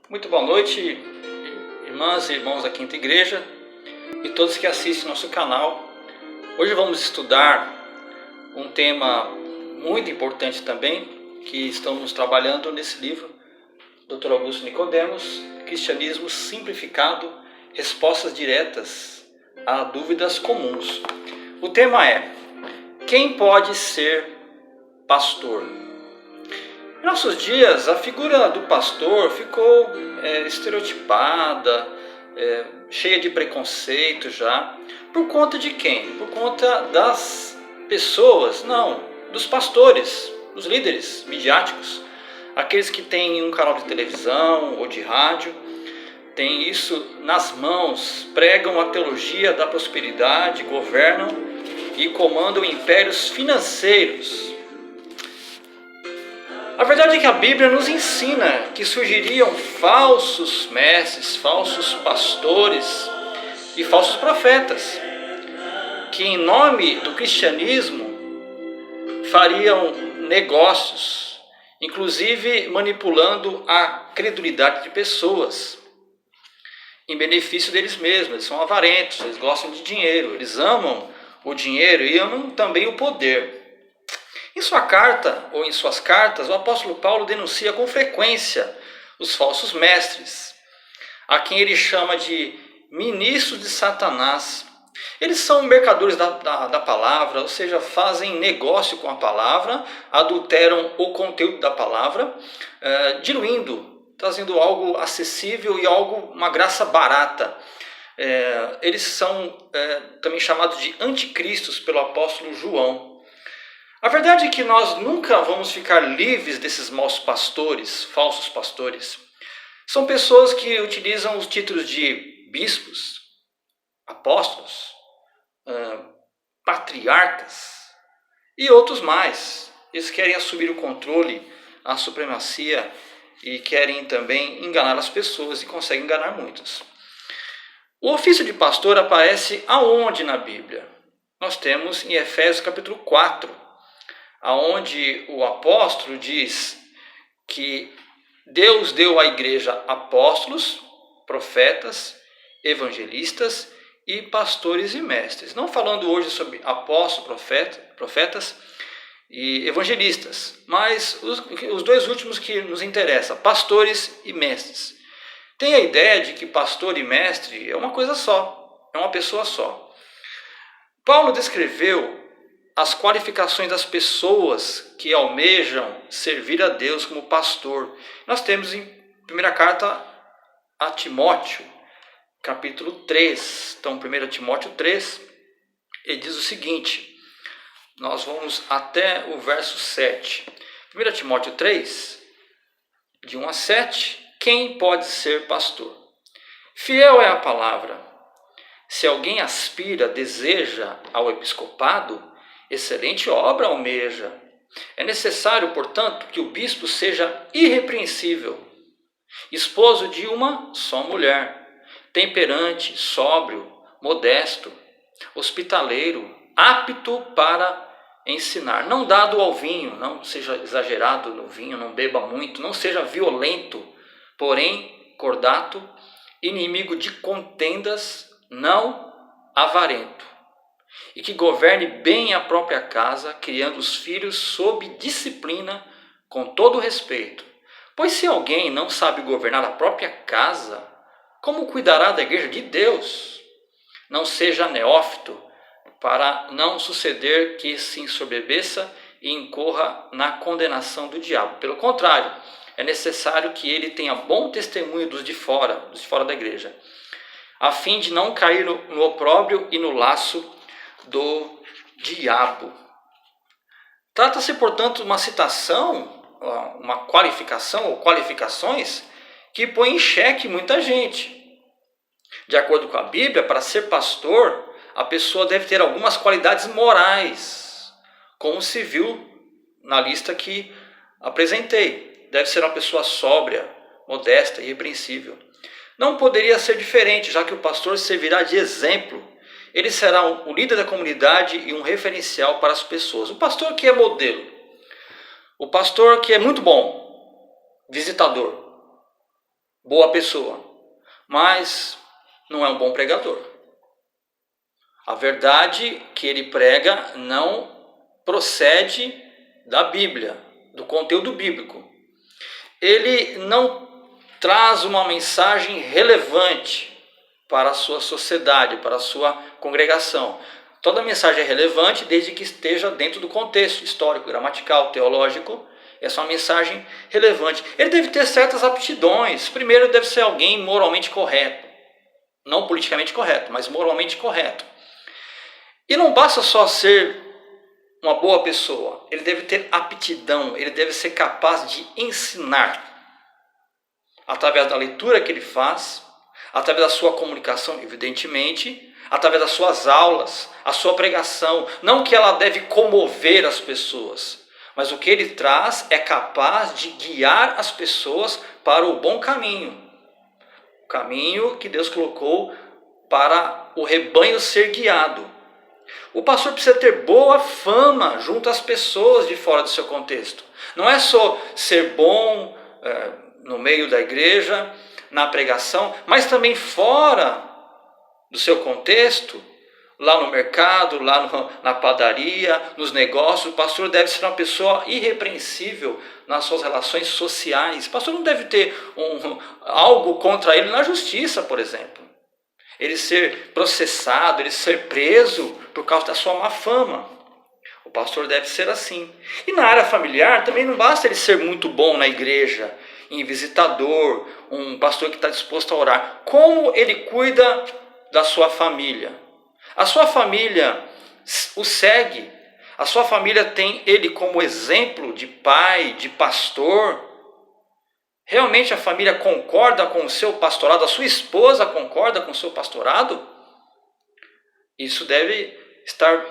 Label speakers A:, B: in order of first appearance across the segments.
A: Muito boa noite, irmãs e irmãos da Quinta Igreja e todos que assistem nosso canal. Hoje vamos estudar um tema muito importante também, que estamos trabalhando nesse livro, Dr. Augusto Nicodemos, Cristianismo Simplificado, Respostas Diretas a Dúvidas Comuns. O tema é: quem pode ser pastor? Em nossos dias, a figura do pastor ficou estereotipada, cheia de preconceito já. Por conta de quem? Por conta das pessoas, não, dos pastores, dos líderes midiáticos, aqueles que têm um canal de televisão ou de rádio, têm isso nas mãos, pregam a teologia da prosperidade, governam e comandam impérios financeiros. A verdade é que a Bíblia nos ensina que surgiriam falsos mestres, falsos pastores e falsos profetas, que em nome do cristianismo fariam negócios, inclusive manipulando a credulidade de pessoas, em benefício deles mesmos. Eles são avarentos, eles gostam de dinheiro, eles amam o dinheiro e amam também o poder. Em sua carta, ou em suas cartas, o apóstolo Paulo denuncia com frequência os falsos mestres, a quem ele chama de ministros de Satanás. Eles são mercadores da palavra, ou seja, fazem negócio com a palavra, adulteram o conteúdo da palavra, diluindo, trazendo algo acessível e uma graça barata. Eles são também chamados de anticristos pelo apóstolo João. A verdade é que nós nunca vamos ficar livres desses maus pastores, falsos pastores. São pessoas que utilizam os títulos de bispos, apóstolos, patriarcas e outros mais. Eles querem assumir o controle, a supremacia e querem também enganar as pessoas e conseguem enganar muitas. O ofício de pastor aparece aonde na Bíblia? Nós temos em Efésios capítulo 4, aonde o apóstolo diz que Deus deu à igreja apóstolos, profetas, evangelistas e pastores e mestres. Não falando hoje sobre apóstolos, profetas e evangelistas, mas os dois últimos que nos interessam, pastores e mestres. Tem a ideia de que pastor e mestre é uma coisa só, é uma pessoa só. Paulo descreveu as qualificações das pessoas que almejam servir a Deus como pastor. Nós temos em primeira carta a Timóteo, capítulo 3. Então, 1 Timóteo 3, ele diz o seguinte, nós vamos até o verso 7. 1 Timóteo 3, de 1 a 7, quem pode ser pastor? Fiel é a palavra. Se alguém aspira, deseja ao episcopado, excelente obra almeja. É necessário, portanto, que o bispo seja irrepreensível, esposo de uma só mulher, temperante, sóbrio, modesto, hospitaleiro, apto para ensinar, não dado ao vinho, não seja exagerado no vinho, não beba muito, não seja violento, porém cordato, inimigo de contendas, não avarento, e que governe bem a própria casa, criando os filhos sob disciplina, com todo respeito. Pois se alguém não sabe governar a própria casa, como cuidará da igreja de Deus? Não seja neófito, para não suceder que se ensoberbeça e incorra na condenação do diabo. Pelo contrário, é necessário que ele tenha bom testemunho dos de fora da igreja, a fim de não cair no opróbrio e no laço do diabo. Trata-se, portanto, de uma citação, uma qualificação ou qualificações que põe em xeque muita gente. De acordo com a Bíblia, para ser pastor, a pessoa deve ter algumas qualidades morais, como se viu na lista que apresentei. Deve ser uma pessoa sóbria, modesta e irrepreensível. Não poderia ser diferente, já que o pastor servirá de exemplo. Ele será o líder da comunidade e um referencial para as pessoas. O pastor que é modelo. O pastor que é muito bom, visitador. boa pessoa, mas não é um bom pregador. A verdade que ele prega não procede da Bíblia, do conteúdo bíblico. Ele não traz uma mensagem relevante para a sua sociedade, para a sua congregação. Toda mensagem é relevante desde que esteja dentro do contexto histórico, gramatical, teológico. Essa é uma mensagem relevante. Ele deve ter certas aptidões. Primeiro, deve ser alguém moralmente correto. Não politicamente correto, mas moralmente correto. E não basta só ser uma boa pessoa. Ele deve ter aptidão, ele deve ser capaz de ensinar. Através da leitura que ele faz, através da sua comunicação, evidentemente, através das suas aulas, a sua pregação. Não que ela deve comover as pessoas, mas o que ele traz é capaz de guiar as pessoas para o bom caminho. O caminho que Deus colocou para o rebanho ser guiado. O pastor precisa ter boa fama junto às pessoas de fora do seu contexto. Não é só ser bom no meio da igreja, na pregação, mas também fora do seu contexto, lá no mercado, lá na padaria, nos negócios. O pastor deve ser uma pessoa irrepreensível nas suas relações sociais. O pastor não deve ter algo contra ele na justiça, por exemplo. Ele ser processado, ele ser preso por causa da sua má fama. O pastor deve ser assim. E na área familiar também não basta ele ser muito bom na igreja, em visitador, um pastor que está disposto a orar. Como ele cuida da sua família? A sua família o segue. A sua família tem ele como exemplo de pai, de pastor. Realmente a família concorda com o seu pastorado? A sua esposa concorda com o seu pastorado? Isso deve estar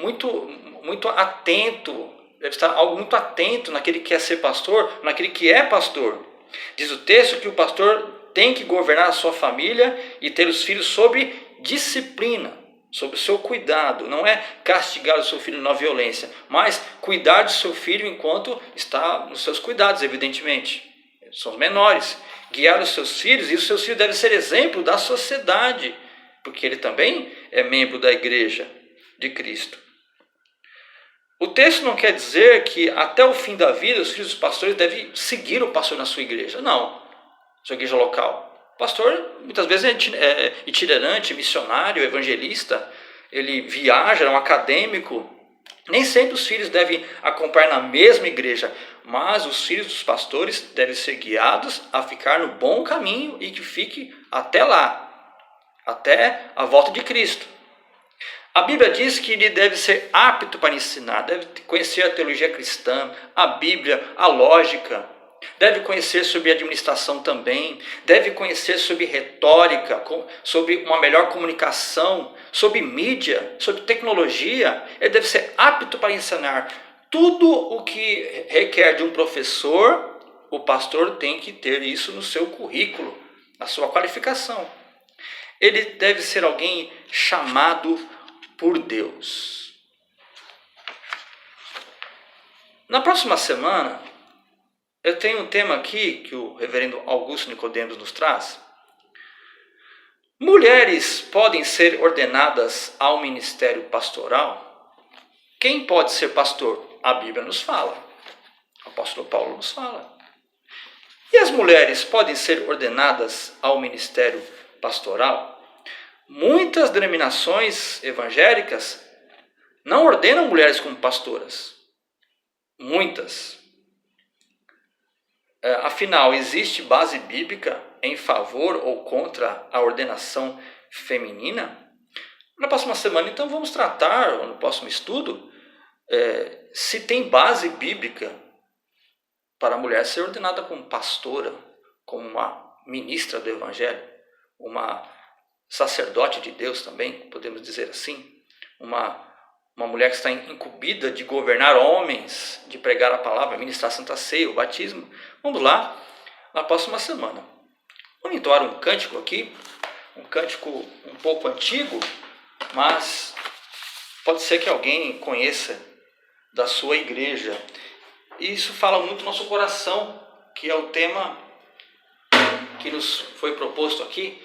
A: muito atento, deve estar algo muito atento naquele que quer ser pastor, naquele que é pastor. Diz o texto que o pastor tem que governar a sua família e ter os filhos sob disciplina, sob o seu cuidado. Não é castigar o seu filho na violência, mas cuidar do seu filho enquanto está nos seus cuidados, evidentemente. São os menores. Guiar os seus filhos, e os seus filhos devem ser exemplo da sociedade, porque ele também é membro da igreja de Cristo. O texto não quer dizer que até o fim da vida os filhos dos pastores devem seguir o pastor na sua igreja. Não, sua igreja local. O pastor muitas vezes é itinerante, missionário, evangelista. Ele viaja, é um acadêmico. Nem sempre os filhos devem acompanhar na mesma igreja, mas os filhos dos pastores devem ser guiados a ficar no bom caminho e que fique até lá, até a volta de Cristo. A Bíblia diz que ele deve ser apto para ensinar, deve conhecer a teologia cristã, a Bíblia, a lógica, deve conhecer sobre administração também, deve conhecer sobre retórica, sobre uma melhor comunicação, sobre mídia, sobre tecnologia. Ele deve ser apto para ensinar. Tudo o que requer de um professor, o pastor tem que ter isso no seu currículo, na sua qualificação. Ele deve ser alguém chamado por Deus. Na próxima semana, eu tenho um tema aqui que o reverendo Augusto Nicodemos nos traz. Mulheres podem ser ordenadas ao ministério pastoral? Quem pode ser pastor? A Bíblia nos fala. O apóstolo Paulo nos fala. E as mulheres podem ser ordenadas ao ministério pastoral? Muitas denominações evangélicas não ordenam mulheres como pastoras. Muitas. Afinal, existe base bíblica em favor ou contra a ordenação feminina? Na próxima semana, então, vamos tratar, ou no próximo estudo, se tem base bíblica para a mulher ser ordenada como pastora, como uma ministra do Evangelho, uma sacerdote de Deus também, podemos dizer assim, uma mulher que está incumbida de governar homens, de pregar a palavra, ministrar a Santa Ceia, o batismo. Vamos lá, na próxima semana. Vamos entoar um cântico aqui, um cântico um pouco antigo, mas pode ser que alguém conheça da sua igreja. E isso fala muito no nosso coração, que é o tema que nos foi proposto aqui,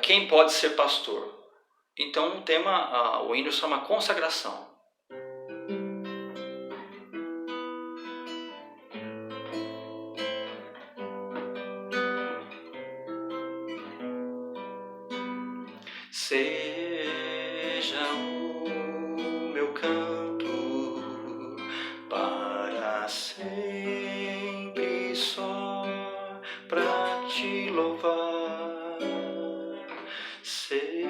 A: quem pode ser pastor? Então o tema, o hino chama consagração. Seja o meu canto para sempre só pra te louvar, seja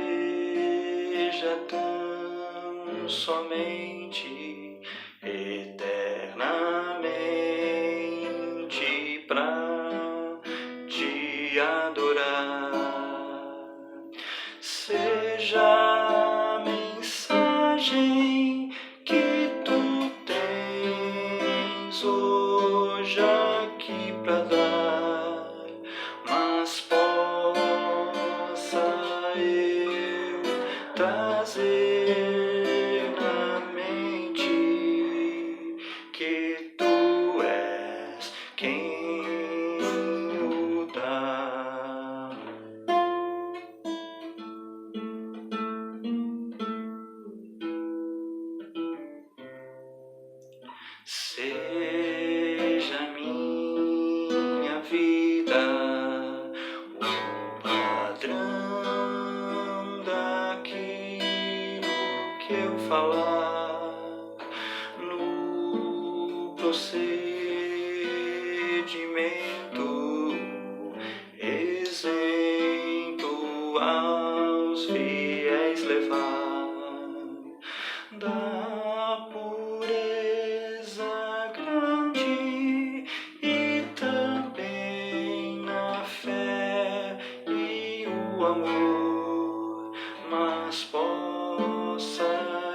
A: tão somente eternamente pra te adorar. Seja a mensagem que tu tens hoje aqui pra dar, mas possa eu trazer na mente que tu és quem o dá. Seja minha vida o padrão daquilo que eu falar no procedimento, exemplo aos fiéis levar da pureza grande e também na fé e o amor, mas possa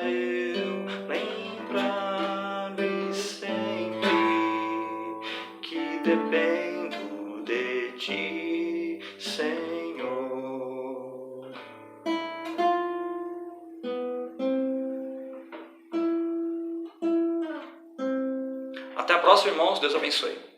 A: eu lembrar-me sempre que dependo de ti, Senhor. Até a próxima, irmãos. Deus abençoe.